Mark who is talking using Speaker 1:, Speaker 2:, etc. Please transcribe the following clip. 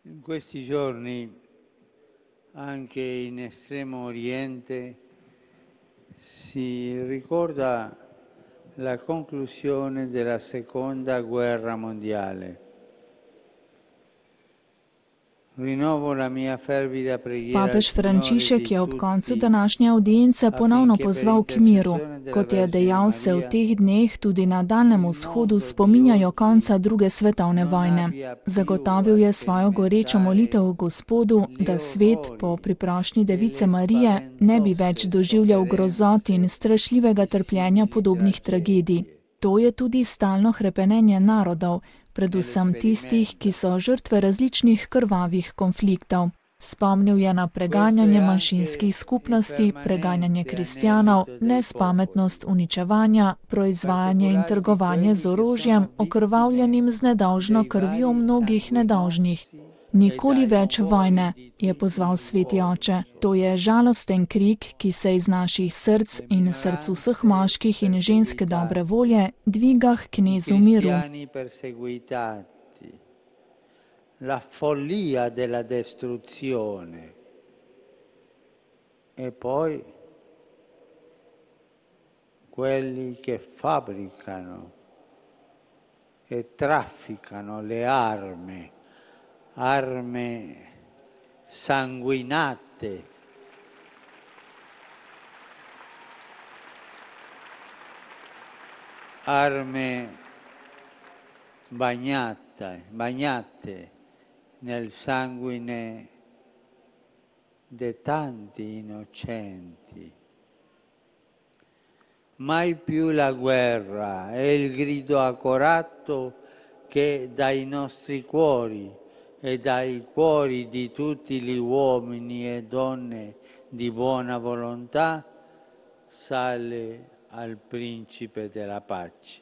Speaker 1: In questi giorni, anche in Estremo Oriente, si ricorda la conclusione della Seconda Guerra Mondiale. Rinnovo la mia fervida preghiera al
Speaker 2: Papež
Speaker 1: Signore
Speaker 2: Frančišek
Speaker 1: di
Speaker 2: je ob koncu
Speaker 1: tutti
Speaker 2: današnje avdience ponovno
Speaker 1: affinché per
Speaker 2: pozval k miru.
Speaker 1: intercessione della
Speaker 2: Kot je
Speaker 1: Vergine
Speaker 2: dejal, se v
Speaker 1: Maria
Speaker 2: teh dneh tudi na Daljnem vzhodu spominjajo konca druge svetovne vojne. Zagotovil je svojo gorečo molitev v Gospodu, da svet po priprošnji Device Marije ne bi več doživljal grozot in strašljivega trpljenja podobnih tragedij. To je tudi stalno hrepenenje narodov, predvsem tistih, ki so žrtve različnih krvavih konfliktov. Spomnil je na preganjanje manjšinskih skupnosti, preganjanje kristjanov, nespametnost uničevanja, proizvajanje in trgovanje z orožjem, okrvavljenim z nedolžno krvjo mnogih nedolžnih. Nikoli več vojne, je pozval sveti oče. To je žalosten krik, ki se iz naših src in src vseh moških in žensk dobre volje dviga k knezu miru.
Speaker 1: La follia della distruzione e poi quelli che fabbricano e trafficano le armi sanguinate, armi bagnate nel sangue di tanti innocenti. Mai più la guerra è il grido accorato che dai nostri cuori e dai cuori di tutti gli uomini e donne di buona volontà sale al Principe della pace.